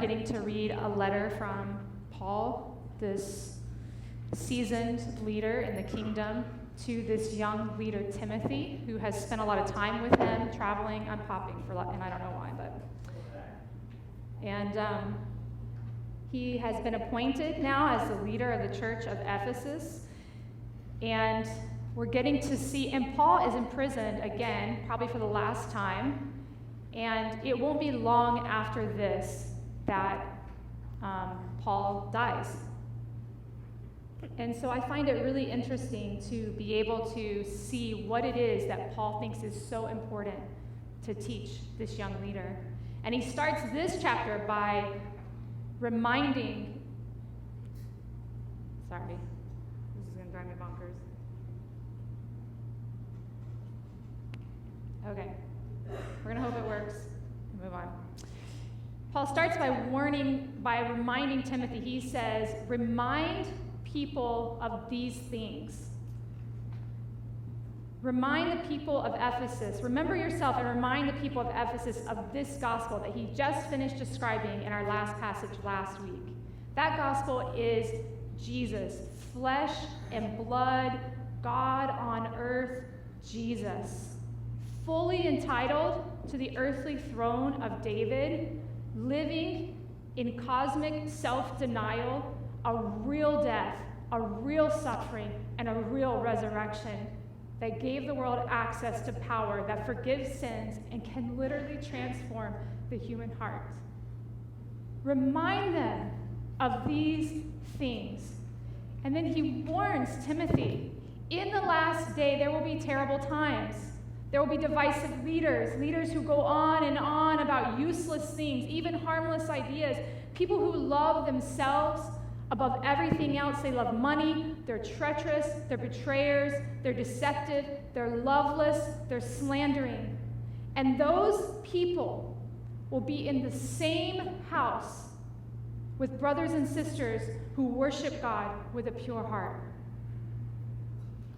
getting to read a letter from Paul, this seasoned leader in the kingdom, to this young leader, Timothy, who has spent a lot of time with him, traveling. I'm popping and I don't know why, but. And he has been appointed now as the leader of the church of Ephesus. And we're getting to see, and Paul is imprisoned again, probably for the last time. And it won't be long after this that Paul dies. And so I find it really interesting to be able to see what it is that Paul thinks is so important to teach this young leader. And he starts this chapter by reminding, sorry, this is going to drive me bonkers. Okay, we're going to hope it works. Move on. Paul starts by reminding Timothy. He says, remind people of these things. Remind the people of Ephesus. Remember yourself and remind the people of Ephesus of this gospel that he just finished describing in our last passage last week. That gospel is Jesus, flesh and blood, God on earth, Jesus, fully entitled to the earthly throne of David, living in cosmic self-denial, a real death, a real suffering, and a real resurrection that gave the world access to power that forgives sins and can literally transform the human heart. Remind them of these things. And then he warns Timothy, in the last day there will be terrible times. There will be divisive leaders who go on and on about useless things, even harmless ideas, people who love themselves above everything else. They love money, they're treacherous, they're betrayers, they're deceptive, they're loveless, they're slandering. And those people will be in the same house with brothers and sisters who worship God with a pure heart.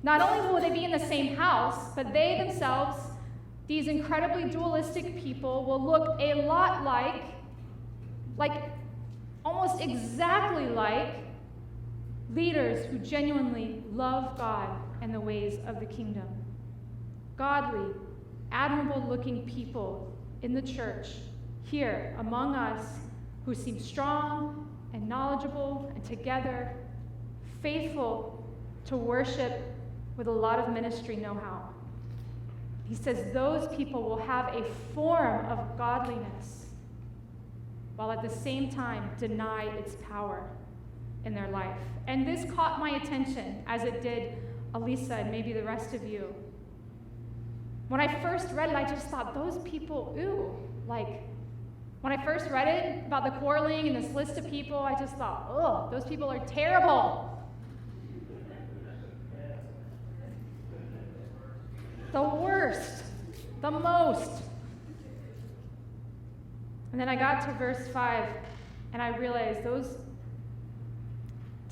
Not only will they be in the same house, but they themselves, these incredibly dualistic people, will look a lot like almost exactly like leaders who genuinely love God and the ways of the kingdom. Godly, admirable-looking people in the church here among us who seem strong and knowledgeable and together, faithful to worship with a lot of ministry know-how. He says those people will have a form of godliness while at the same time deny its power in their life. And this caught my attention, as it did Elisa and maybe the rest of you. When I first read it, I just thought, those people, when I first read it about the quarreling and this list of people, I just thought, those people are terrible. The worst, the most. And then I got to verse 5, and I realized those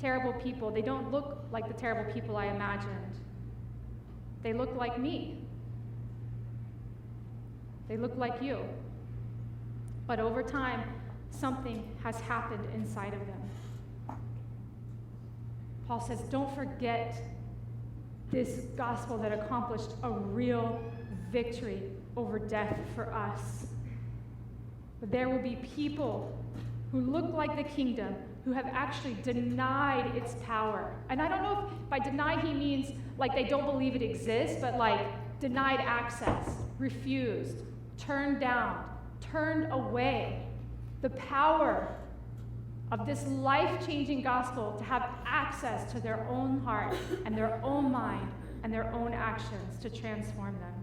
terrible people, they don't look like the terrible people I imagined. They look like me. They look like you. But over time, something has happened inside of them. Paul says, don't forget this gospel that accomplished a real victory over death for us. But there will be people who look like the kingdom, who have actually denied its power. And I don't know if by deny he means like they don't believe it exists, but like denied access, refused, turned down, turned away. The power of this life-changing gospel to have access to their own heart and their own mind and their own actions to transform them.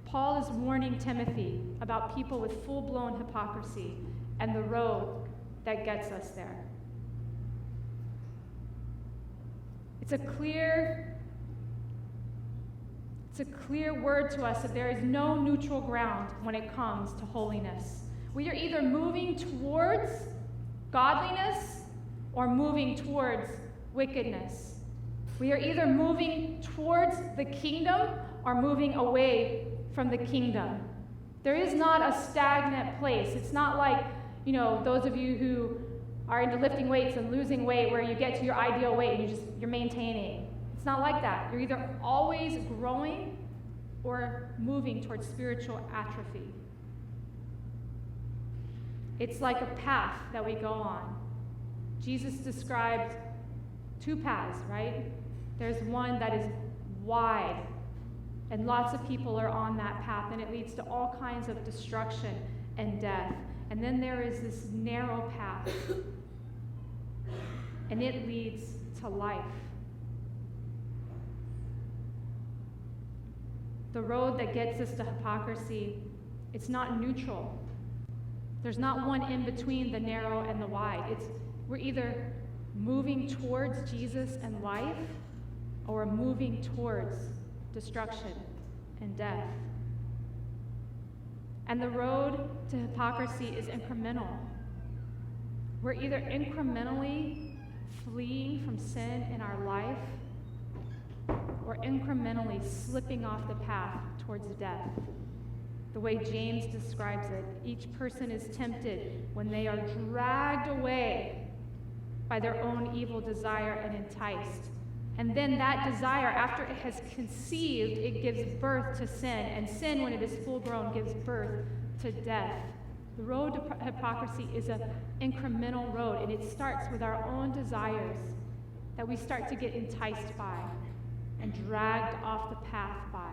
Paul is warning Timothy about people with full-blown hypocrisy and the road that gets us there. It's a clear word to us that there is no neutral ground when it comes to holiness. We are either moving towards godliness or moving towards wickedness. We are either moving towards the kingdom or moving away from the kingdom. There is not a stagnant place. It's not like, those of you who are into lifting weights and losing weight where you get to your ideal weight and you're maintaining. It's not like that. You're either always growing or moving towards spiritual atrophy. It's like a path that we go on. Jesus described two paths, right? There's one that is wide, and lots of people are on that path, and it leads to all kinds of destruction and death. And then there is this narrow path, and it leads to life. The road that gets us to hypocrisy, it's not neutral. There's not one in between the narrow and the wide. We're either moving towards Jesus and life, or we're moving towards destruction and death. And the road to hypocrisy is incremental. We're either incrementally fleeing from sin in our life, or incrementally slipping off the path towards death. The way James describes it, each person is tempted when they are dragged away by their own evil desire and enticed. And then that desire, after it has conceived, it gives birth to sin. And sin, when it is full grown, gives birth to death. The road to hypocrisy is an incremental road, and it starts with our own desires that we start to get enticed by and dragged off the path by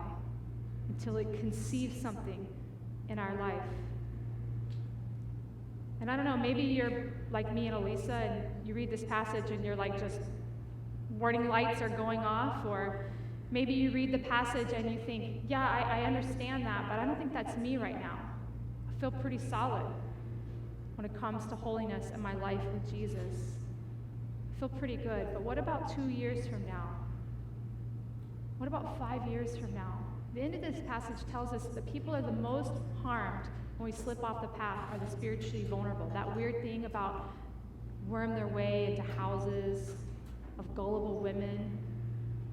until it conceives something in our life. And I don't know, maybe you're like me and Elisa, and you read this passage and you're like, just warning lights are going off, or maybe you read the passage and you think, yeah, I understand that, but I don't think that's me right now. I feel pretty solid when it comes to holiness and my life with Jesus. I feel pretty good, but what about 2 years from now? What about 5 years from now? The end of this passage tells us that the people are the most harmed when we slip off the path are the spiritually vulnerable. That weird thing about worm their way into houses of gullible women.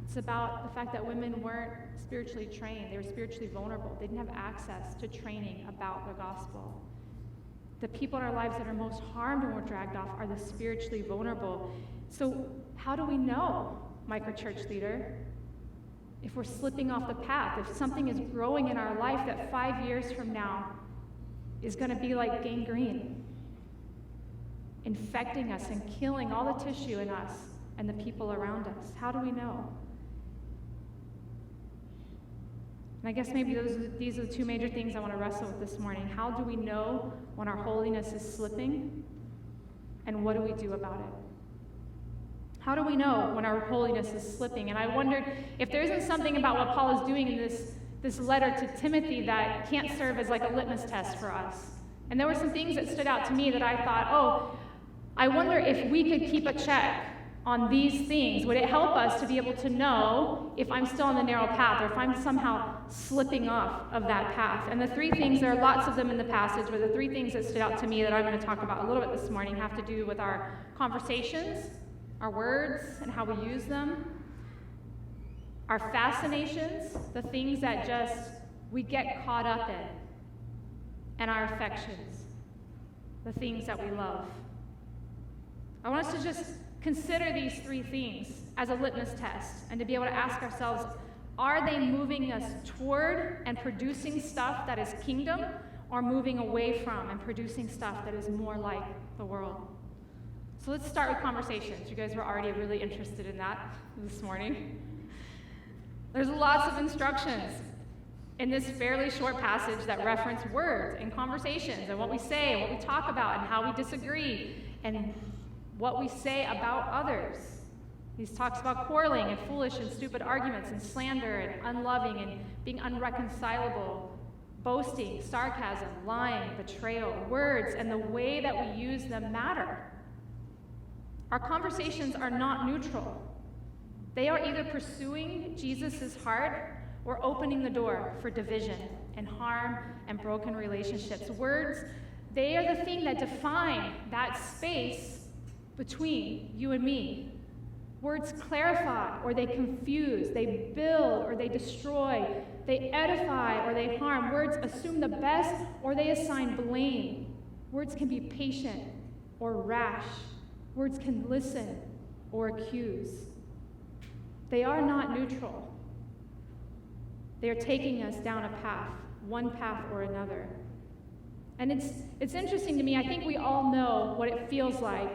It's about the fact that women weren't spiritually trained. They were spiritually vulnerable. They didn't have access to training about the gospel. The people in our lives that are most harmed when we're dragged off are the spiritually vulnerable. So how do we know, microchurch leader, if we're slipping off the path, if something is growing in our life that 5 years from now is going to be like gangrene, infecting us and killing all the tissue in us and the people around us? How do we know? And I guess maybe these are the two major things I want to wrestle with this morning. How do we know when our holiness is slipping? And what do we do about it? How do we know when our holiness is slipping? And I wondered if there isn't something about what Paul is doing in this letter to Timothy that can't serve as like a litmus test for us. And there were some things that stood out to me that I thought, I wonder if we could keep a check on these things. Would it help us to be able to know if I'm still on the narrow path or if I'm somehow slipping off of that path? And the three things, there are lots of them in the passage, but the three things that stood out to me that I'm going to talk about a little bit this morning have to do with our conversations, our words and how we use them, our fascinations, the things that just we get caught up in, and our affections, the things that we love. I want us to just consider these three things as a litmus test and to be able to ask ourselves, are they moving us toward and producing stuff that is kingdom, or moving away from and producing stuff that is more like the world? So let's start with conversations. You guys were already really interested in that this morning. There's lots of instructions in this fairly short passage that reference words and conversations and what we say and what we talk about and how we disagree and what we say about others. He talks about quarreling and foolish and stupid arguments and slander and unloving and being unreconcilable, boasting, sarcasm, lying, betrayal. Words and the way that we use them matter. Our conversations are not neutral. They are either pursuing Jesus' heart or opening the door for division and harm and broken relationships. Words, they are the thing that define that space between you and me. Words clarify or they confuse, they build or they destroy, They edify or they harm. Words assume the best or they assign blame. Words can be patient or rash. Words can listen or accuse. They are not neutral. They are taking us down a path, one path or another. And it's interesting to me, I think we all know what it feels like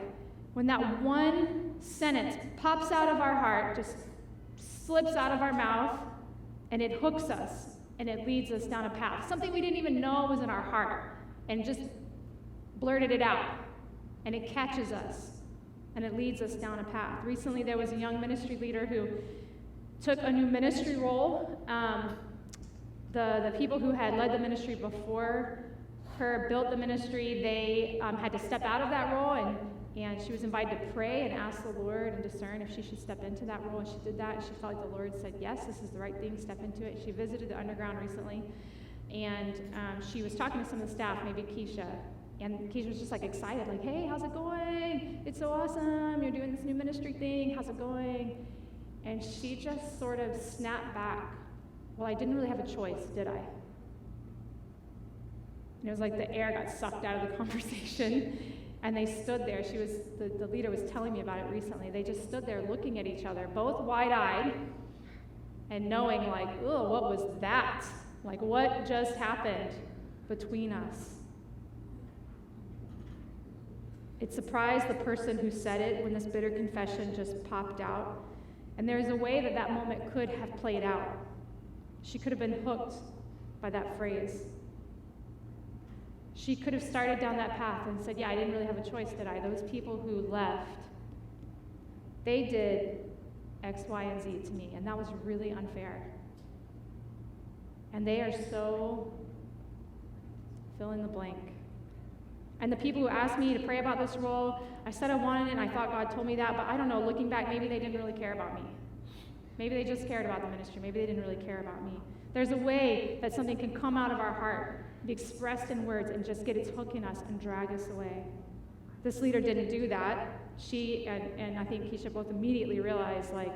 when that one sentence pops out of our heart, just slips out of our mouth, and it hooks us, and it leads us down a path. Something we didn't even know was in our heart, and just blurted it out, and it catches us, and it leads us down a path. Recently, there was a young ministry leader who took a new ministry role. The people who had led the ministry before her built the ministry. They had to step out of that role, and she was invited to pray and ask the Lord and discern if she should step into that role, and she did that, and she felt like the Lord said, yes, this is the right thing, step into it. She visited the underground recently, and she was talking to some of the staff, maybe Keisha, and Keisha was just like excited, like, hey, how's it going? It's so awesome, you're doing this new ministry thing, how's it going? And she just sort of snapped back, well, I didn't really have a choice, did I? And it was like the air got sucked out of the conversation. And they stood there. The leader was telling me about it recently. They just stood there looking at each other, both wide-eyed and knowing, like, oh, what was that? Like, what just happened between us? It surprised the person who said it when this bitter confession just popped out. And there's a way that moment could have played out. She could have been hooked by that phrase. She could have started down that path and said, yeah, I didn't really have a choice, did I? Those people who left, they did X, Y, and Z to me, and that was really unfair. And they are so fill in the blank. And the people who asked me to pray about this role, I said I wanted it, and I thought God told me that, but I don't know, looking back, maybe they didn't really care about me. Maybe they just cared about the ministry. Maybe they didn't really care about me. There's a way that something can come out of our heart, be expressed in words, and just get its hook in us and drag us away. This leader didn't do that. She and I think Keisha both immediately realized, like,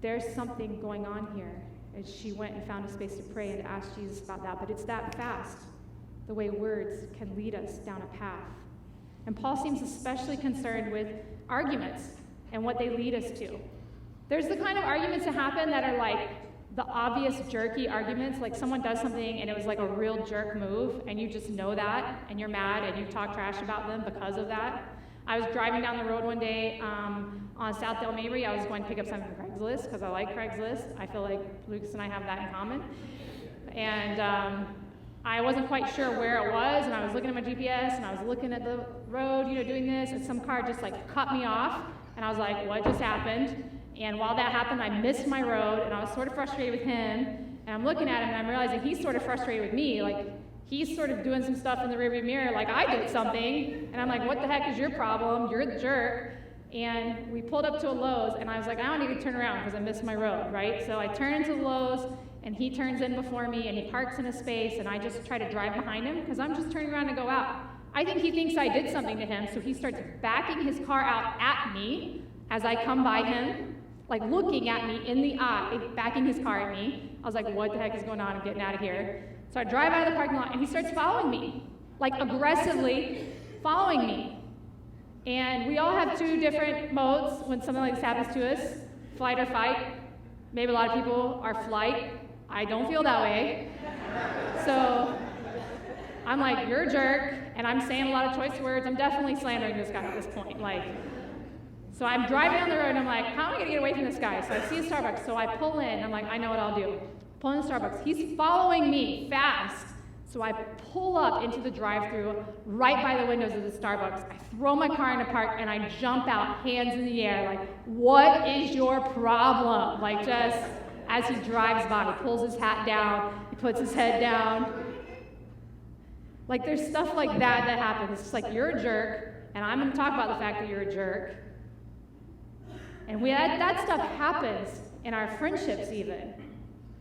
there's something going on here. And she went and found a space to pray and to ask Jesus about that. But it's that fast, the way words can lead us down a path. And Paul seems especially concerned with arguments and what they lead us to. There's the kind of arguments that happen that are like the obvious jerky arguments, like someone does something and it was like a real jerk move, and you just know that, and you're mad, and you talk trash about them because of that. I was driving down the road one day on South Del Mabry. I was going to pick up something from Craigslist because I like Craigslist. I feel like Lucas and I have that in common. And I wasn't quite sure where it was, and I was looking at my GPS, and I was looking at the road, doing this, and some car just like cut me off, and I was like, what just happened? And while that happened, I missed my road, and I was sort of frustrated with him, and I'm looking at him, and I'm realizing he's sort of frustrated with me, like he's sort of doing some stuff in the rearview mirror, like I did something, and I'm like, what the heck is your problem? You're the jerk. And we pulled up to a Lowe's, and I was like, I don't need to turn around because I missed my road, right? So I turn into the Lowe's, and he turns in before me, and he parks in a space, and I just try to drive behind him because I'm just turning around to go out. I think he thinks I did something to him, so he starts backing his car out at me as I come by him, like looking at me in the eye, backing his car at me. I was like, what the heck is going on? I'm getting out of here. So I drive out of the parking lot, and he starts following me, like aggressively following me. And we all have two different modes when something like this happens to us, flight or fight. Maybe a lot of people are flight. I don't feel that way. So I'm like, you're a jerk, and I'm saying a lot of choice words. I'm definitely slandering this guy at this point. So I'm driving down the road, and I'm like, how am I going to get away from this guy? So I see a Starbucks, so I pull in, and I'm like, I know what I'll do. Pull in the Starbucks. He's following me fast. So I pull up into the drive-thru right by the windows of the Starbucks. I throw my car in the park, and I jump out, hands in the air, like, what is your problem? Like, just as he drives by, he pulls his hat down, he puts his head down. Like, there's stuff like that happens. It's just like, you're a jerk, and I'm going to talk about the fact that you're a jerk. And that stuff happens in our friendships even.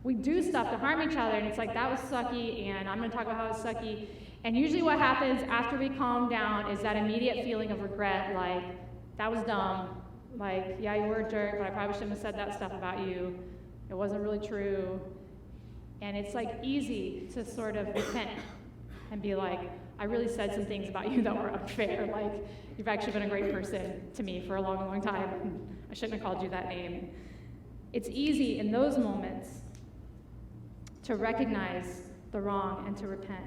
We do stuff to harm each other, and it's like, that was sucky, and I'm going to talk about how it's sucky. And usually what happens after we calm down is that immediate feeling of regret, like, that was dumb. Like, yeah, you were a jerk, but I probably shouldn't have said that stuff about you. It wasn't really true. And it's like easy to sort of repent and be like, I really said some things about you that were unfair. Like, you've actually been a great person to me for a long, long time. And I shouldn't have called you that name. It's easy in those moments to recognize the wrong and to repent.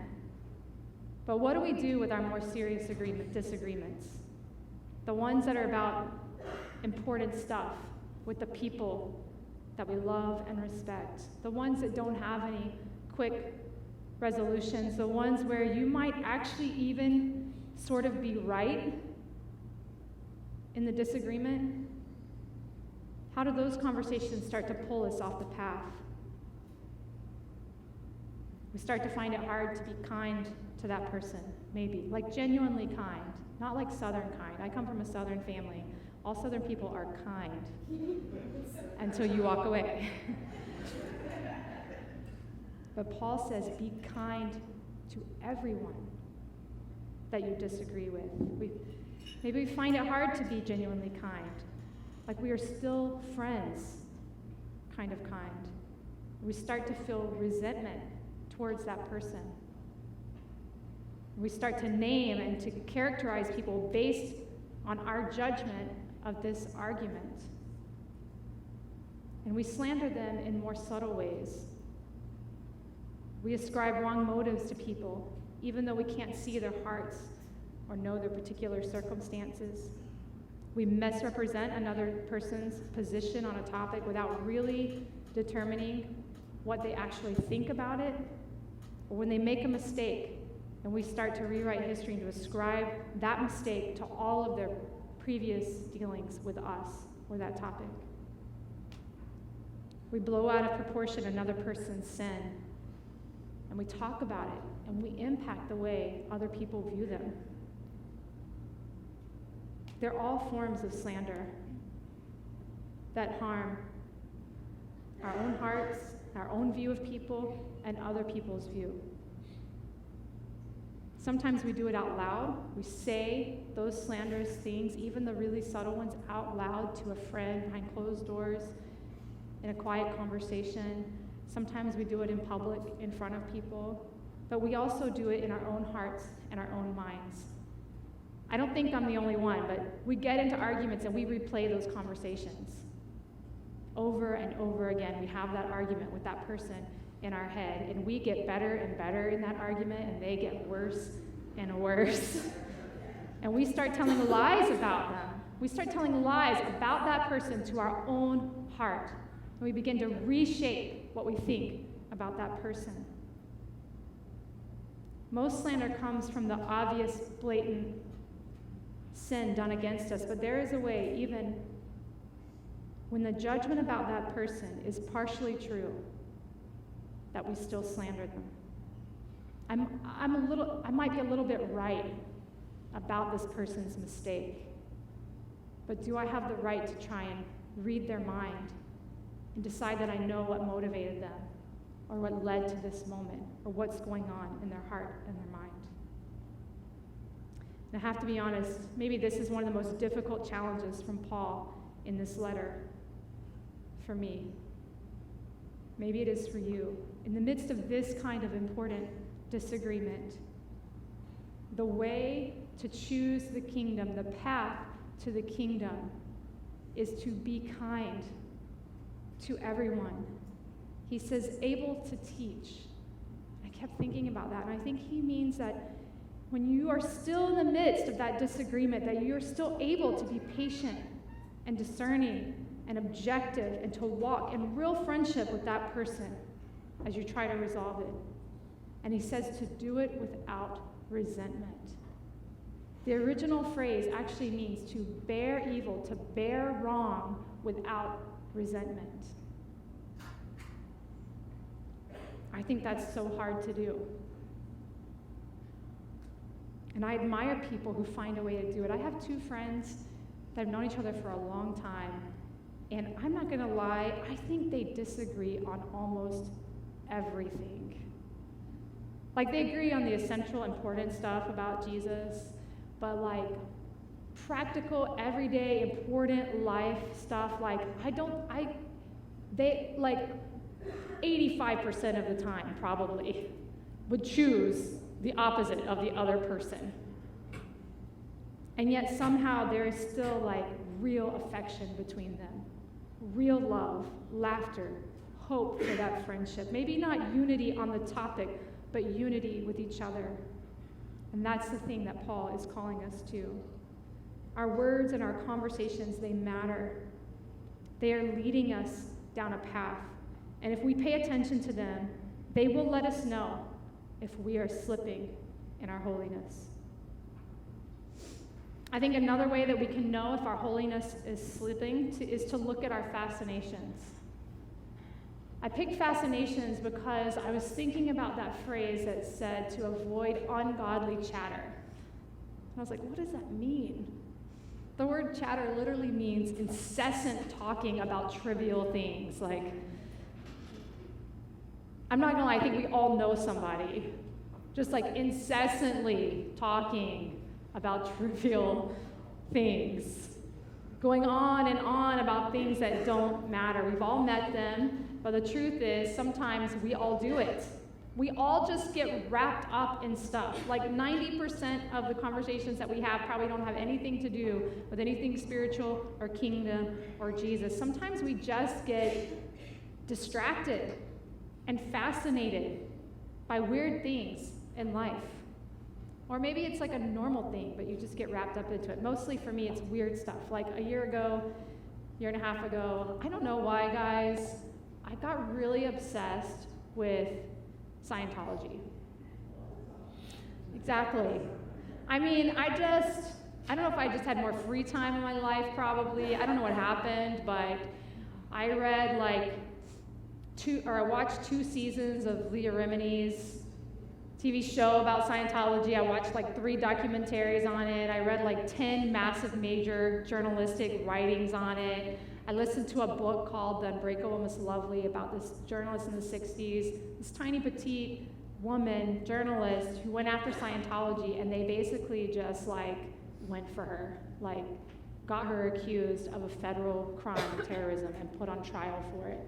But what do we do with our more serious disagreements? The ones that are about important stuff with the people that we love and respect. The ones that don't have any quick resolutions. The ones where you might actually even sort of be right in the disagreement. How do those conversations start to pull us off the path? We start to find it hard to be kind to that person, maybe. Like genuinely kind, not like Southern kind. I come from a Southern family. All Southern people are kind until you walk away. But Paul says, be kind to everyone that you disagree with. Maybe we find it hard to be genuinely kind. Like we are still friends, kind of kind. We start to feel resentment towards that person. We start to name and to characterize people based on our judgment of this argument. And we slander them in more subtle ways. We ascribe wrong motives to people, even though we can't see their hearts or know their particular circumstances. We misrepresent another person's position on a topic without really determining what they actually think about it. Or when they make a mistake, and we start to rewrite history and to ascribe that mistake to all of their previous dealings with us or that topic. We blow out of proportion another person's sin, and we talk about it, and we impact the way other people view them. They're all forms of slander that harm our own hearts, our own view of people, and other people's view. Sometimes we do it out loud. We say those slanderous things, even the really subtle ones, out loud to a friend behind closed doors in a quiet conversation. Sometimes we do it in public in front of people. But we also do it in our own hearts and our own minds. I don't think I'm the only one, but we get into arguments and we replay those conversations. Over and over again, we have that argument with that person in our head, and we get better and better in that argument, and they get worse and worse. And we start telling lies about them. We start telling lies about that person to our own heart. And we begin to reshape what we think about that person. Most slander comes from the obvious, blatant sin done against us, but there is a way, even when the judgment about that person is partially true, that we still slander them. I might be a little bit right about this person's mistake, but do I have the right to try and read their mind and decide that I know what motivated them, or what led to this moment, or what's going on in their heart and their mind? And I have to be honest, maybe this is one of the most difficult challenges from Paul in this letter for me. Maybe it is for you. In the midst of this kind of important disagreement, the way to choose the kingdom, the path to the kingdom, is to be kind to everyone. He says, able to teach. I kept thinking about that, and I think he means that when you are still in the midst of that disagreement, that you're still able to be patient and discerning and objective, and to walk in real friendship with that person as you try to resolve it. And he says to do it without resentment. The original phrase actually means to bear evil, to bear wrong without resentment. I think that's so hard to do. And I admire people who find a way to do it. I have two friends that have known each other for a long time. And I'm not going to lie, I think they disagree on almost everything. Like, they agree on the essential, important stuff about Jesus, but like practical, everyday, important life stuff, like 85% of the time, probably, would choose the opposite of the other person. And yet somehow there is still like real affection between them, real love, laughter, hope for that friendship. Maybe not unity on the topic, but unity with each other. And that's the thing that Paul is calling us to. Our words and our conversations, they matter. They are leading us down a path. And if we pay attention to them, they will let us know if we are slipping in our holiness. I think another way that we can know if our holiness is slipping is to look at our fascinations. I picked fascinations because I was thinking about that phrase that said to avoid ungodly chatter. And I was like, what does that mean? The word chatter literally means incessant talking about trivial things. Like, I'm not gonna lie, I think we all know somebody just like incessantly talking about trivial things, going on and on about things that don't matter. We've all met them, but the truth is sometimes we all do it. We all just get wrapped up in stuff. Like 90% of the conversations that we have probably don't have anything to do with anything spiritual or kingdom or Jesus. Sometimes we just get distracted and fascinated by weird things in life. Or maybe it's like a normal thing, but you just get wrapped up into it. Mostly for me, it's weird stuff. Like a year and a half ago, I don't know why, guys, I got really obsessed with Scientology. Exactly. I mean, I don't know if I just had more free time in my life, probably. I don't know what happened, but I read I watched 2 seasons of Leah Remini's TV show about Scientology. I watched 3 documentaries on it. I read 10 massive major journalistic writings on it. I listened to a book called The Unbreakable Miss Lovely about this journalist in the 60s, this tiny petite woman, journalist, who went after Scientology, and they basically just went for her, got her accused of a federal crime of terrorism and put on trial for it.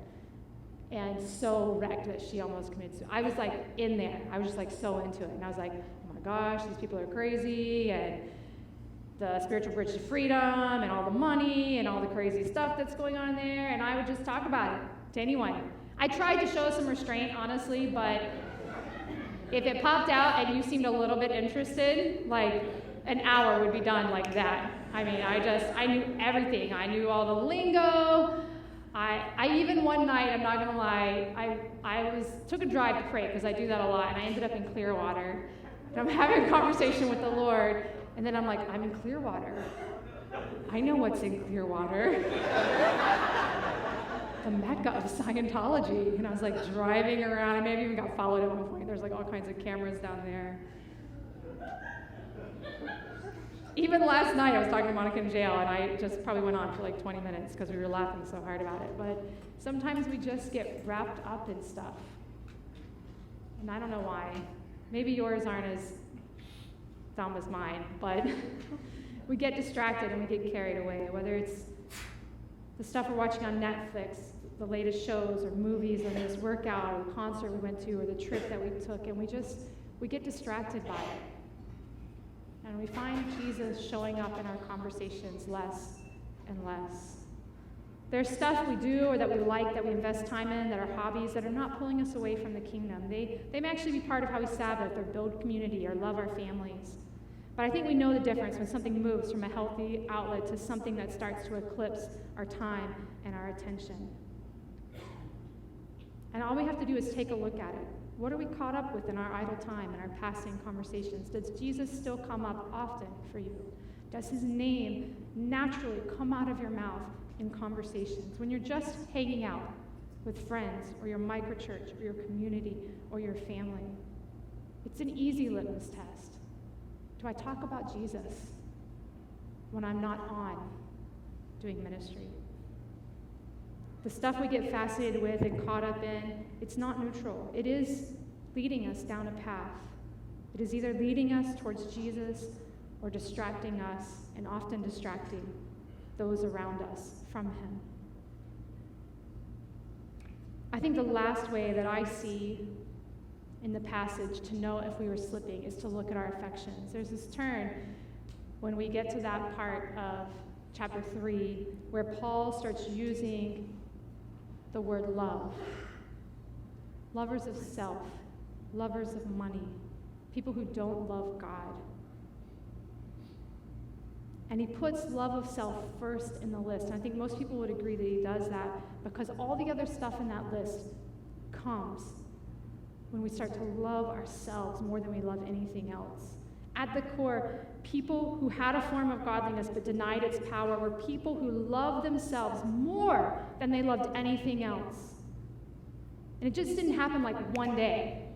And so wrecked that she almost committed suicide. I was in there. I was just so into it. And I was like, oh my gosh, these people are crazy, and the spiritual bridge to freedom, and all the money, and all the crazy stuff that's going on in there. And I would just talk about it to anyone. I tried to show some restraint, honestly, but if it popped out and you seemed a little bit interested, an hour would be done like that. I mean, I knew everything. I knew all the lingo. I even one night, I'm not gonna lie, I took a drive to pray, because I do that a lot, and I ended up in Clearwater. And I'm having a conversation with the Lord, and then I'm like, I'm in Clearwater. I know what's in Clearwater. The Mecca of Scientology. And I was driving around. I maybe even got followed at one point. There's all kinds of cameras down there. Even last night, I was talking to Monica in jail, and I just probably went on for 20 minutes because we were laughing so hard about it. But sometimes we just get wrapped up in stuff. And I don't know why. Maybe yours aren't as dumb as mine, but we get distracted and we get carried away, whether it's the stuff we're watching on Netflix, the latest shows or movies, or this workout or the concert we went to or the trip that we took, and we get distracted by it. And we find Jesus showing up in our conversations less and less. There's stuff we do or that we like, that we invest time in, that are hobbies, that are not pulling us away from the kingdom. They may actually be part of how we Sabbath or build community or love our families. But I think we know the difference when something moves from a healthy outlet to something that starts to eclipse our time and our attention. And all we have to do is take a look at it. What are we caught up with in our idle time and our passing conversations? Does Jesus still come up often for you? Does his name naturally come out of your mouth in conversations? When you're just hanging out with friends or your microchurch or your community or your family, it's an easy litmus test. Do I talk about Jesus when I'm not on doing ministry? The stuff we get fascinated with and caught up in, it's not neutral. It is leading us down a path. It is either leading us towards Jesus or distracting us, and often distracting those around us from him. I think the last way that I see in the passage to know if we were slipping is to look at our affections. There's this turn when we get to that part of chapter 3 where Paul starts using the word love. Lovers of self, lovers of money, people who don't love God. And he puts love of self first in the list. And I think most people would agree that he does that because all the other stuff in that list comes when we start to love ourselves more than we love anything else. At the core, people who had a form of godliness but denied its power were people who loved themselves more than they loved anything else. And it just didn't happen like one day.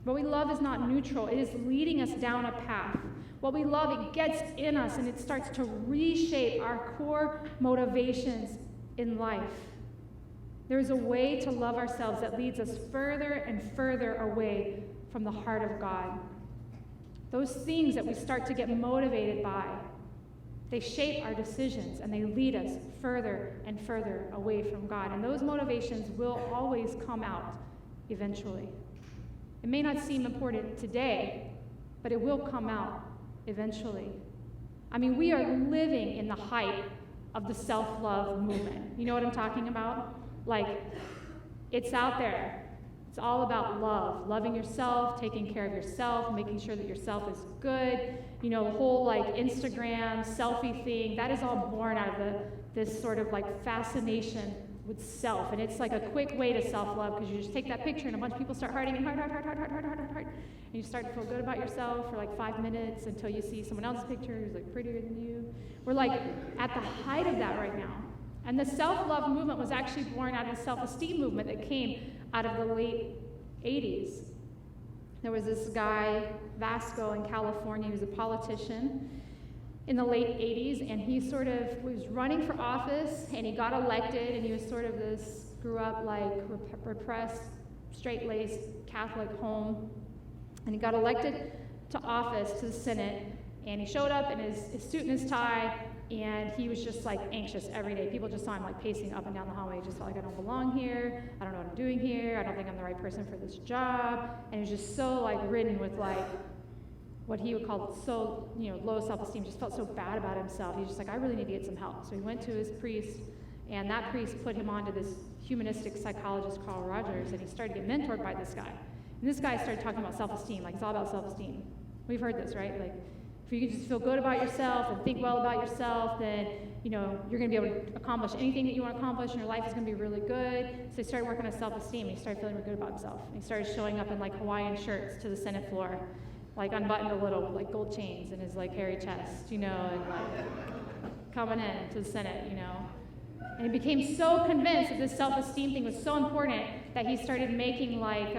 What we love is not neutral. It is leading us down a path. What we love, it gets in us and it starts to reshape our core motivations in life. There's a way to love ourselves that leads us further and further away from the heart of God. Those things that we start to get motivated by, they shape our decisions and they lead us further and further away from God. And those motivations will always come out eventually. It may not seem important today, but it will come out eventually. I mean, we are living in the height of the self-love movement. You know what I'm talking about? Like, it's out there. It's all about love, loving yourself, taking care of yourself, making sure that yourself is good. You know, the whole like Instagram selfie thing, that is all born out of this sort of like fascination with self. And it's like a quick way to self-love because you just take that picture and a bunch of people start hearting and heart. And you start to feel good about yourself for like 5 minutes until you see someone else's picture who's like prettier than you. We're like at the height of that right now. And the self-love movement was actually born out of the self-esteem movement that came out of the late 80s. There was this guy, Vasco in California, he was a politician in the late 80s, and he sort of was running for office, and he got elected, and he was sort of this, grew up like repressed, straight-laced Catholic home, and he got elected to office, to the Senate, and he showed up in his suit and his tie, and he was just like anxious every day. People just saw him like pacing up and down the hallway. He just felt like, I don't belong here. I don't know what I'm doing here. I don't think I'm the right person for this job. And he was just so like ridden with like what he would call so, low self-esteem. Just felt so bad about himself. He's just like, I really need to get some help. So he went to his priest, and that priest put him onto this humanistic psychologist, Carl Rogers, and he started to get mentored by this guy. And this guy started talking about self-esteem. Like, it's all about self-esteem. We've heard this, right? Like, if you can just feel good about yourself and think well about yourself, then, you're going to be able to accomplish anything that you want to accomplish, and your life is going to be really good. So he started working on self-esteem, and he started feeling really good about himself. And he started showing up in, like, Hawaiian shirts to the Senate floor, like, unbuttoned a little, with, like, gold chains in his, like, hairy chest, and, like, coming in to the Senate, And he became so convinced that this self-esteem thing was so important that he started making, like,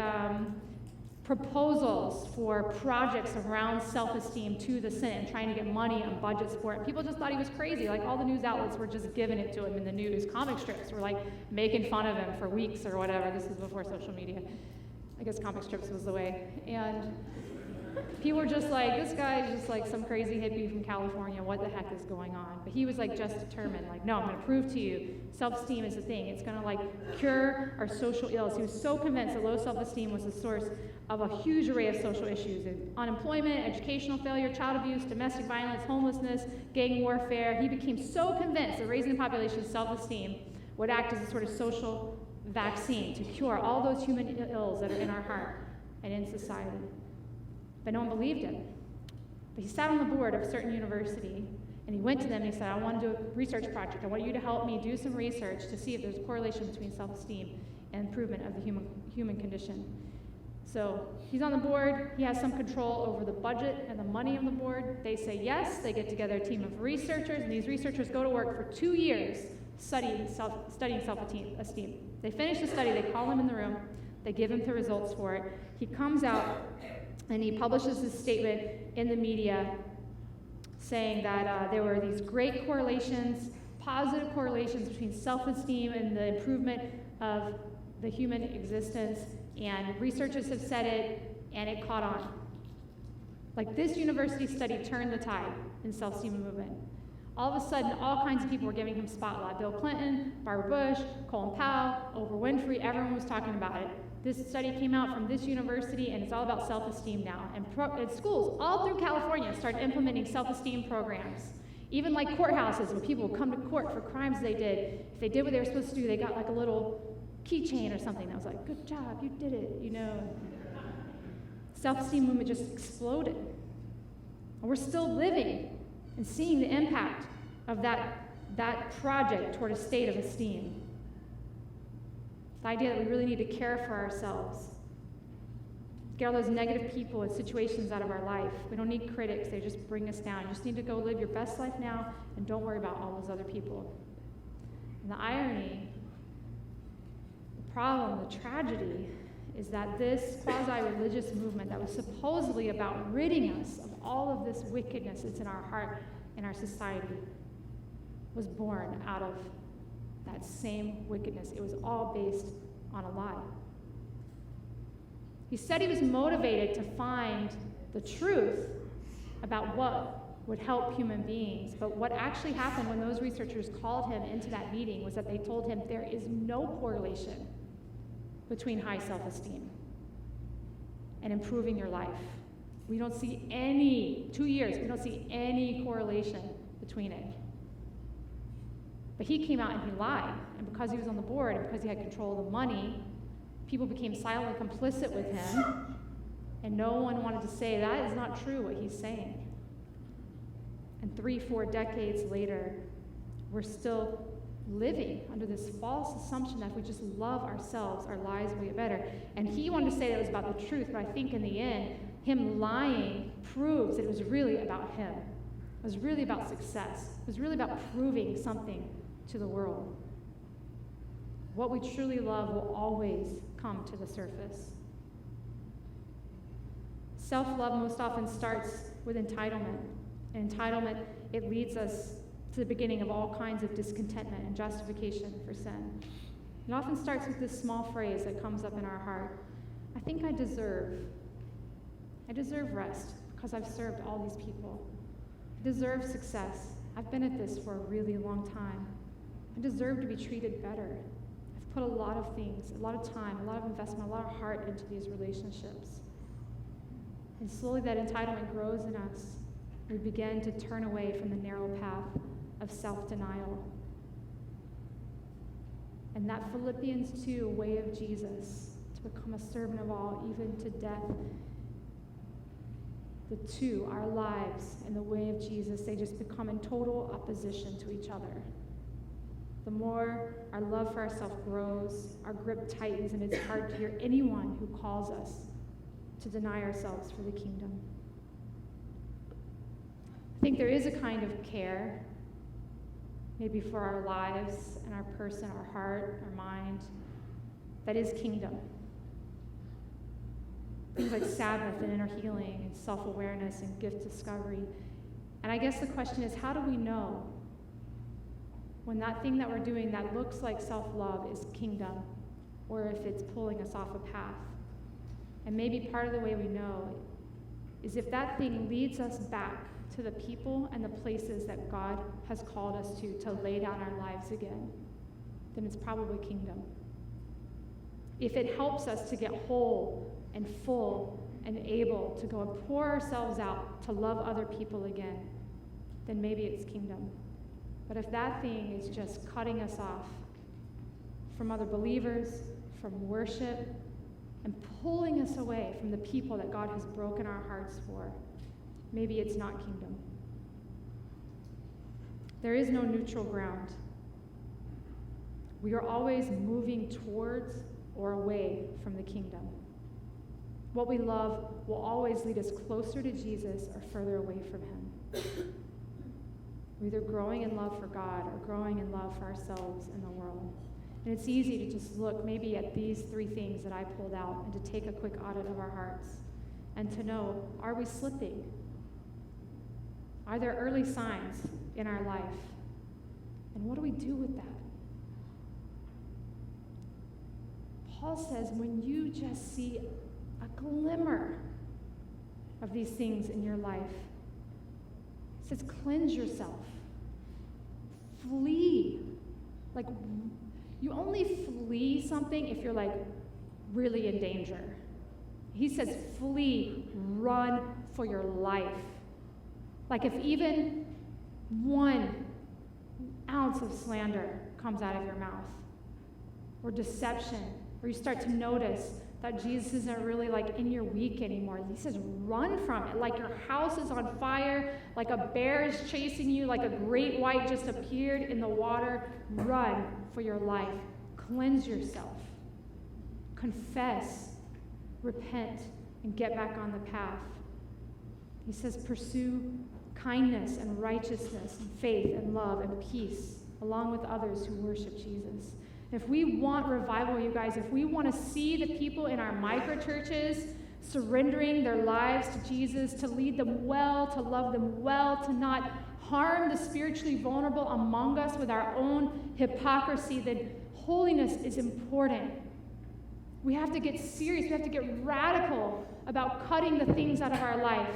proposals for projects around self-esteem to the Senate and trying to get money and budgets for it. People just thought he was crazy. Like, all the news outlets were just giving it to him in the news. Comic strips were like making fun of him for weeks or whatever. This is before social media. I guess comic strips was the way. And people were just like, this guy is just like some crazy hippie from California. What the heck is going on? But he was like just determined, like, no, I'm going to prove to you self-esteem is the thing. It's going to like cure our social ills. He was so convinced that low self-esteem was the source of a huge array of social issues: unemployment, educational failure, child abuse, domestic violence, homelessness, gang warfare. He became so convinced that raising the population's self-esteem would act as a sort of social vaccine to cure all those human ills that are in our heart and in society. But no one believed him. But he sat on the board of a certain university, and he went to them and he said, I want to do a research project. I want you to help me do some research to see if there's a correlation between self-esteem and improvement of the human condition. So he's on the board. He has some control over the budget and the money on the board. They say yes. They get together a team of researchers, and these researchers go to work for 2 years studying self-esteem. They finish the study. They call him in the room. They give him the results for it. He comes out, and he publishes this statement in the media saying that there were these great correlations, positive correlations between self-esteem and the improvement of the human existence, and researchers have said it, and it caught on. Like, this university study turned the tide in self-esteem movement. All of a sudden, all kinds of people were giving him spotlight. Bill Clinton, Barbara Bush, Colin Powell, Oprah Winfrey, everyone was talking about it. This study came out from this university, and it's all about self-esteem now. And schools all through California started implementing self-esteem programs. Even like courthouses, when people would come to court for crimes they did, if they did what they were supposed to do, they got like a little keychain or something that was like, good job, you did it, you know. Self-esteem movement just exploded. And we're still living and seeing the impact of that project toward a state of esteem. The idea that we really need to care for ourselves. Get all those negative people and situations out of our life. We don't need critics. They just bring us down. You just need to go live your best life now and don't worry about all those other people. And the irony, the problem, the tragedy is that this quasi-religious movement that was supposedly about ridding us of all of this wickedness that's in our heart, in our society, was born out of that same wickedness. It was all based on a lie. He said he was motivated to find the truth about what would help human beings, but what actually happened when those researchers called him into that meeting was that they told him there is no correlation between high self-esteem and improving your life. We don't see any, 2 years, we don't see any correlation between it. But he came out and he lied, and because he was on the board and because he had control of the money, people became silently complicit with him, and no one wanted to say that is not true what he's saying. And 3-4 decades later, we're still living under this false assumption that if we just love ourselves, our lives will get better. And he wanted to say that it was about the truth, but I think in the end, him lying proves that it was really about him. It was really about success. It was really about proving something to the world. What we truly love will always come to the surface. Self-love most often starts with entitlement. And entitlement, it leads us to the beginning of all kinds of discontentment and justification for sin. It often starts with this small phrase that comes up in our heart. I think I deserve rest because I've served all these people. I deserve success. I've been at this for a really long time. I deserve to be treated better. I've put a lot of things, a lot of time, a lot of investment, a lot of heart into these relationships. And slowly that entitlement grows in us. We begin to turn away from the narrow path of self-denial. And that Philippians 2 way of Jesus, to become a servant of all, even to death, the two, our lives and the way of Jesus, they just become in total opposition to each other. The more our love for ourselves grows, our grip tightens, and it's hard to hear anyone who calls us to deny ourselves for the kingdom. I think there is a kind of care, maybe for our lives and our person, our heart, our mind, that is kingdom. Things like Sabbath and inner healing and self-awareness and gift discovery. And I guess the question is, how do we know when that thing that we're doing that looks like self-love is kingdom, or if it's pulling us off a path? And maybe part of the way we know is if that thing leads us back to the people and the places that God has called us to lay down our lives again, then it's probably kingdom. If it helps us to get whole and full and able to go and pour ourselves out to love other people again, then maybe it's kingdom. But if that thing is just cutting us off from other believers, from worship, and pulling us away from the people that God has broken our hearts for, maybe it's not kingdom. There is no neutral ground. We are always moving towards or away from the kingdom. What we love will always lead us closer to Jesus or further away from him. We're either growing in love for God or growing in love for ourselves and the world. And it's easy to just look maybe at these 3 things that I pulled out and to take a quick audit of our hearts and to know, are we slipping? Are there early signs in our life? And what do we do with that? Paul says when you just see a glimmer of these things in your life, he says cleanse yourself. flee. Like, you only flee something if you're like really in danger. He says flee, run for your life. Like if even 1 ounce of slander comes out of your mouth, or deception, or you start to notice that Jesus isn't really like in your week anymore. He says run from it, like your house is on fire, like a bear is chasing you, like a great white just appeared in the water. Run for your life. Cleanse yourself. Confess, repent, and get back on the path. He says pursue kindness and righteousness and faith and love and peace along with others who worship Jesus. If we want revival, you guys, if we want to see the people in our microchurches surrendering their lives to Jesus, to lead them well, to love them well, to not harm the spiritually vulnerable among us with our own hypocrisy, then holiness is important. We have to get serious. We have to get radical about cutting the things out of our life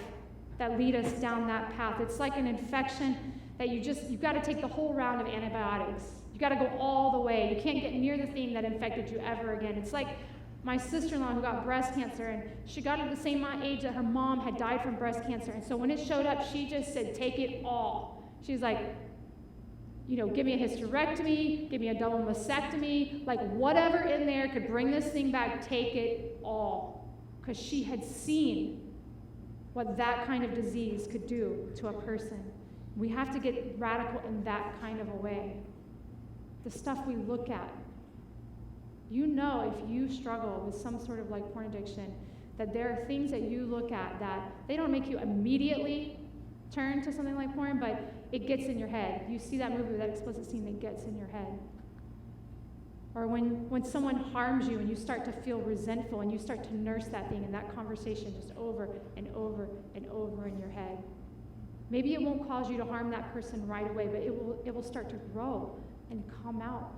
that lead us down that path. It's like an infection that you've got to take the whole round of antibiotics. You got to go all the way. You can't get near the thing that infected you ever again. It's like my sister-in-law who got breast cancer, and she got it at the same age that her mom had died from breast cancer. And so when it showed up, she just said, take it all. She's like, give me a hysterectomy, give me a double mastectomy, like whatever in there could bring this thing back, take it all. Because she had seen what that kind of disease could do to a person. We have to get radical in that kind of a way. The stuff we look at. If you struggle with some sort of like porn addiction, that there are things that you look at that they don't make you immediately turn to something like porn, but it gets in your head. You see that movie with that explicit scene that gets in your head. Or when someone harms you and you start to feel resentful and you start to nurse that thing and that conversation just over and over and over in your head. Maybe it won't cause you to harm that person right away, but it will start to grow and come out.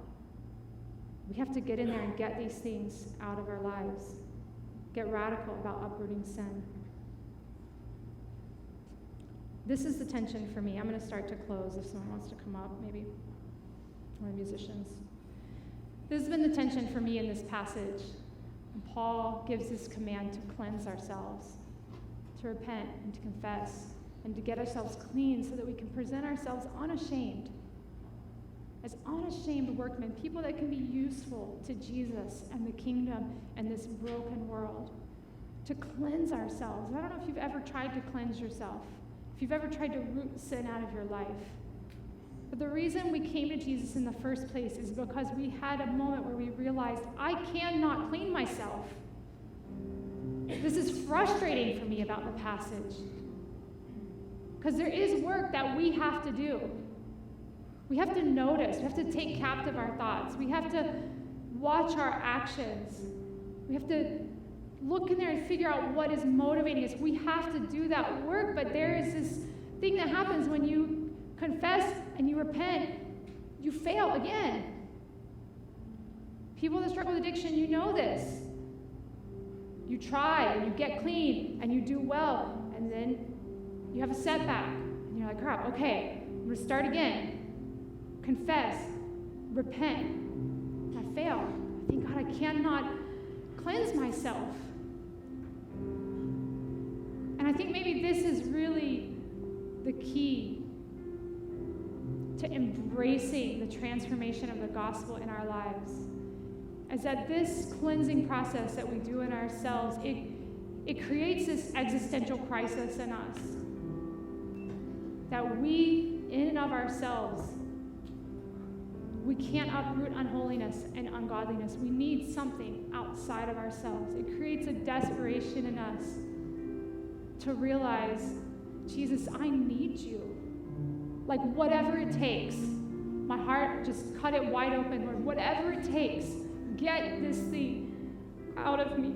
We have to get in there and get these things out of our lives. Get radical about uprooting sin. This is the tension for me. I'm going to start to close if someone wants to come up, maybe. One of the musicians. This has been the tension for me in this passage. And Paul gives this command to cleanse ourselves, to repent and to confess, and to get ourselves clean so that we can present ourselves unashamed, as unashamed workmen, people that can be useful to Jesus and the kingdom and this broken world. To cleanse ourselves. I don't know if you've ever tried to cleanse yourself, if you've ever tried to root sin out of your life. But the reason we came to Jesus in the first place is because we had a moment where we realized, I cannot clean myself. This is frustrating for me about the passage. Because there is work that we have to do. We have to notice. We have to take captive our thoughts. We have to watch our actions. We have to look in there and figure out what is motivating us. We have to do that work, but there is this thing that happens when you confess and you repent, you fail again. People that struggle with addiction, you know this. You try and you get clean and you do well, and then you have a setback. And you're like, crap, okay, I'm going to start again. Confess, repent. I fail. I think, God, I cannot cleanse myself. And I think maybe this is really the key to embracing the transformation of the gospel in our lives. Is that this cleansing process that we do in ourselves, it creates this existential crisis in us. That we, in and of ourselves, we can't uproot unholiness and ungodliness. We need something outside of ourselves. It creates a desperation in us to realize, Jesus, I need you. Like whatever it takes. My heart, just cut it wide open, Lord. Whatever it takes, get this thing out of me.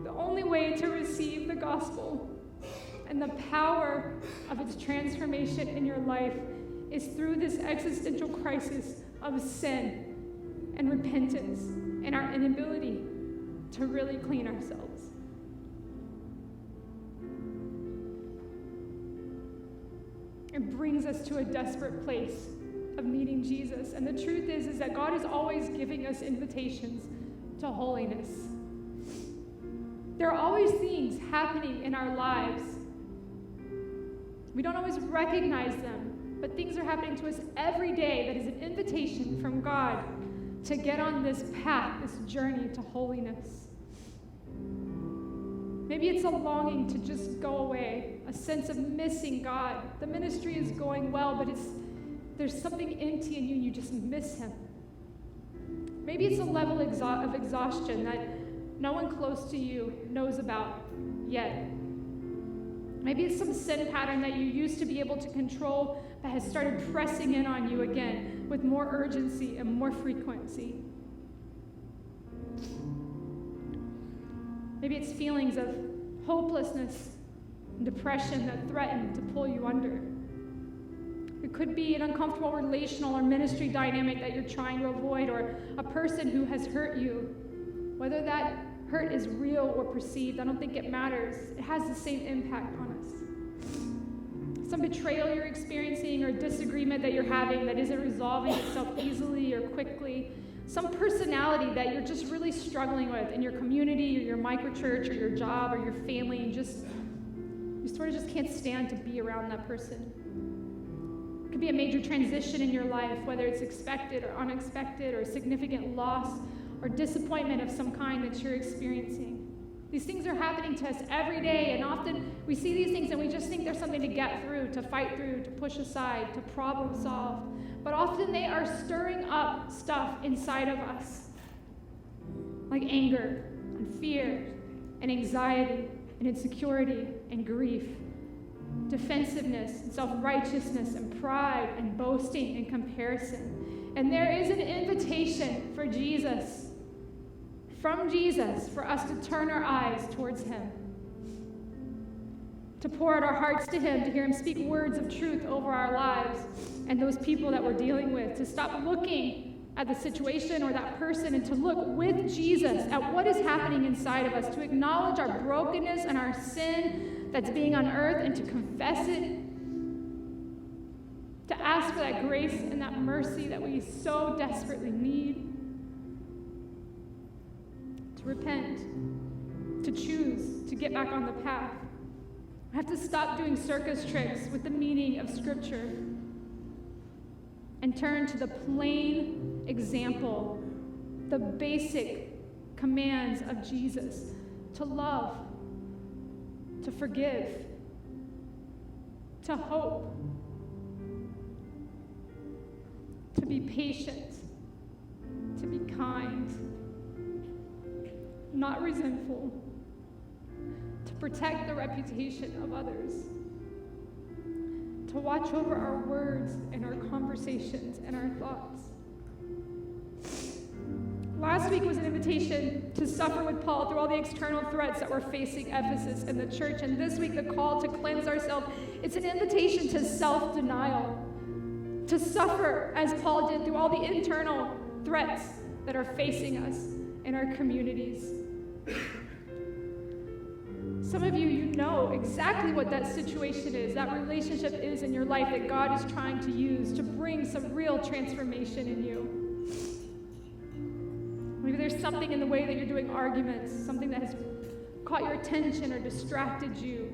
The only way to receive the gospel and the power of its transformation in your life is through this existential crisis of sin and repentance and our inability to really clean ourselves. It brings us to a desperate place of needing Jesus. And the truth is that God is always giving us invitations to holiness. There are always things happening in our lives. We don't always recognize them, but things are happening to us every day that is an invitation from God to get on this path, this journey to holiness. Maybe it's a longing to just go away, a sense of missing God. The ministry is going well, but there's something empty in you and you just miss him. Maybe it's a level of exhaustion that no one close to you knows about yet. Maybe it's some sin pattern that you used to be able to control but has started pressing in on you again with more urgency and more frequency. Maybe it's feelings of hopelessness and depression that threaten to pull you under. It could be an uncomfortable relational or ministry dynamic that you're trying to avoid, or a person who has hurt you. Whether that hurt is real or perceived, I don't think it matters. It has the same impact on us. Some betrayal you're experiencing or disagreement that you're having that isn't resolving itself easily or quickly. Some personality that you're just really struggling with in your community or your microchurch or your job or your family, and you sort of just can't stand to be around that person. It could be a major transition in your life, whether it's expected or unexpected, or significant loss or disappointment of some kind that you're experiencing. These things are happening to us every day, and often we see these things and we just think there's something to get through, to fight through, to push aside, to problem solve. But often they are stirring up stuff inside of us, like anger and fear and anxiety and insecurity and grief, defensiveness and self-righteousness and pride and boasting and comparison. And there is an invitation for Jesus, from Jesus, for us to turn our eyes towards him, to pour out our hearts to him, to hear him speak words of truth over our lives and those people that we're dealing with, to stop looking at the situation or that person and to look with Jesus at what is happening inside of us, to acknowledge our brokenness and our sin that's being unearthed and to confess it, to ask for that grace and that mercy that we so desperately need, to repent, to choose to get back on the path. I have to stop doing circus tricks with the meaning of Scripture and turn to the plain example, the basic commands of Jesus: to love, to forgive, to hope, to be patient, to be kind, not resentful, to protect the reputation of others, to watch over our words and our conversations and our thoughts. Last week was an invitation to suffer with Paul through all the external threats that were facing Ephesus and the church. And this week, the call to cleanse ourselves. It's an invitation to self-denial, to suffer as Paul did through all the internal threats that are facing us in our communities. Some of you know exactly what that situation is, that relationship is in your life that God is trying to use to bring some real transformation in you. Maybe there's something in the way that you're doing arguments, something that has caught your attention or distracted you,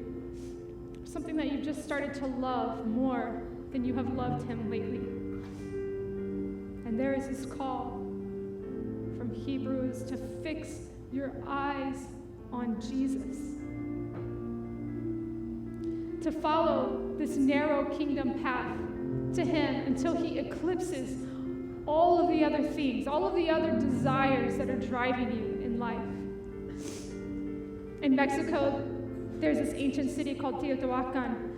something that you've just started to love more than you have loved him lately. And there is this call from Hebrews to fix your eyes on Jesus, to follow this narrow kingdom path to him until he eclipses all of the other things, all of the other desires that are driving you in life. In Mexico, there's this ancient city called Teotihuacan.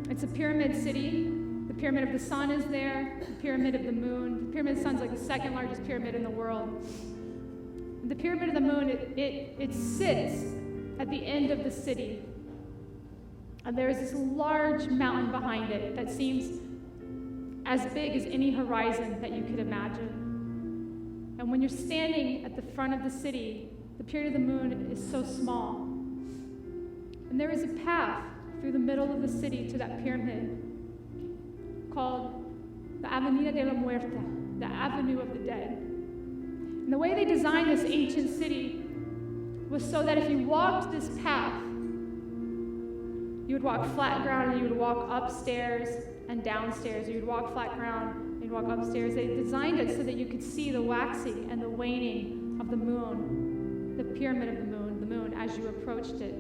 It's a pyramid city. The Pyramid of the Sun is there, the Pyramid of the Moon. The Pyramid of the Sun is like the second largest pyramid in the world. The Pyramid of the Moon, it sits at the end of the city. And there's this large mountain behind it that seems as big as any horizon that you could imagine. And when you're standing at the front of the city, the Pyramid of the Moon is so small. And there is a path through the middle of the city to that pyramid called the Avenida de la Muerte, the Avenue of the Dead. And the way they designed this ancient city was so that if you walked this path, you would walk flat ground and you would walk upstairs and downstairs. You would walk flat ground and you'd walk upstairs. They designed it so that you could see the waxing and the waning of the moon, the pyramid of the moon, as you approached it.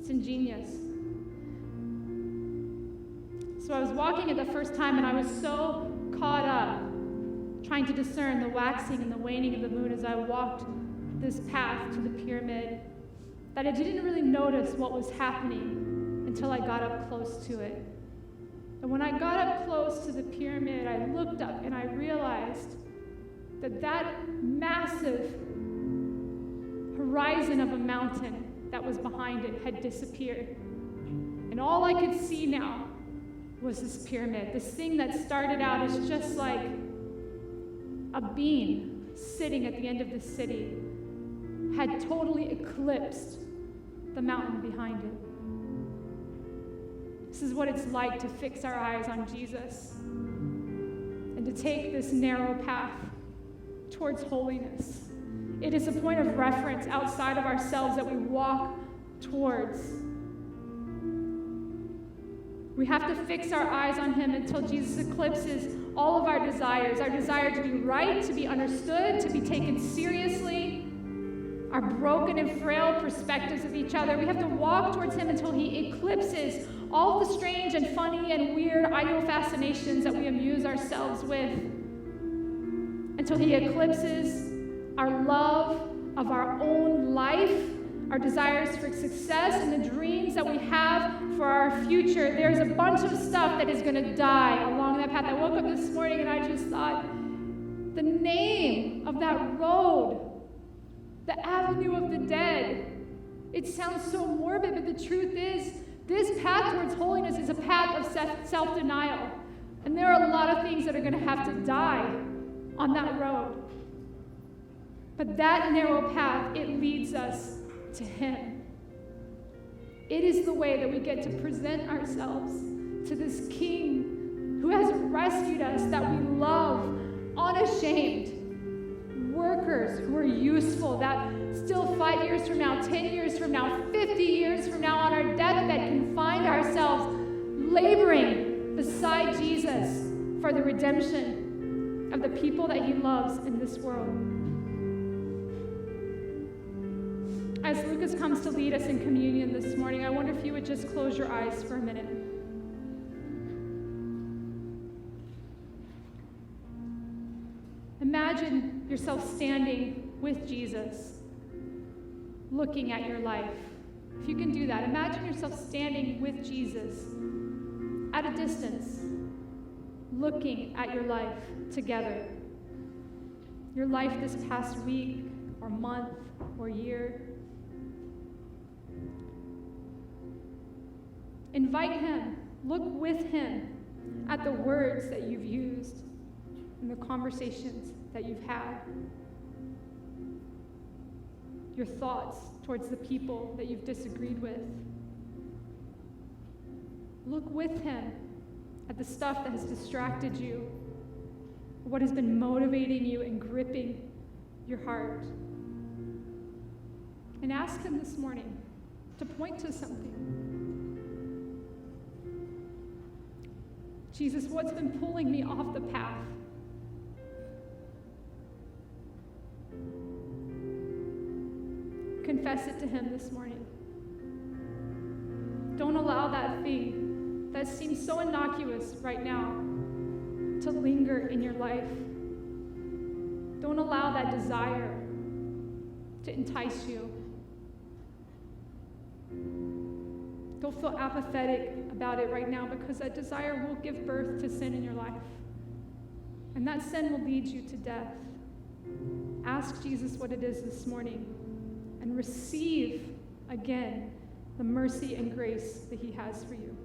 It's ingenious. So I was walking it the first time, and I was so caught up trying to discern the waxing and the waning of the moon as I walked this path to the pyramid that I didn't really notice what was happening until I got up close to it. And when I got up close to the pyramid, I looked up and I realized that that massive horizon of a mountain that was behind it had disappeared. And all I could see now was this pyramid. This thing that started out as just like a beam sitting at the end of the city had totally eclipsed the mountain behind it. This is what it's like to fix our eyes on Jesus and to take this narrow path towards holiness. It is a point of reference outside of ourselves that we walk towards. We have to fix our eyes on him until Jesus eclipses all of our desires. Our desire to be right, to be understood, to be taken seriously, our broken and frail perspectives of each other. We have to walk towards him until he eclipses all the strange and funny and weird idol fascinations that we amuse ourselves with. Until he eclipses our love of our own life, our desires for success, and the dreams that we have for our future. There's a bunch of stuff that is going to die along that path. I woke up this morning and I just thought, the name of that road, the Avenue of the Dead, it sounds so morbid, but the truth is, this path towards holiness is a path of self-denial. And there are a lot of things that are going to have to die on that road. But that narrow path, it leads us to him. It is the way that we get to present ourselves to this King who has rescued us, that we love, unashamed. Workers who are useful, that still 5 years from now, 10 years from now, 50 years from now on our deathbed can find ourselves laboring beside Jesus for the redemption of the people that he loves in this world. As Lucas comes to lead us in communion this morning, I wonder if you would just close your eyes for a minute. Imagine yourself standing with Jesus, looking at your life. If you can do that, imagine yourself standing with Jesus at a distance, looking at your life together. Your life this past week or month or year. Invite him, look with him at the words that you've used and the conversations that you've had, your thoughts towards the people that you've disagreed with. Look with him at the stuff that has distracted you, what has been motivating you and gripping your heart. And ask him this morning to point to something. Jesus, what's been pulling me off the path? Confess it to him this morning. Don't allow that thing that seems so innocuous right now to linger in your life. Don't allow that desire to entice you. Don't feel apathetic about it right now, because that desire will give birth to sin in your life. And that sin will lead you to death. Ask Jesus what it is this morning and receive again the mercy and grace that he has for you.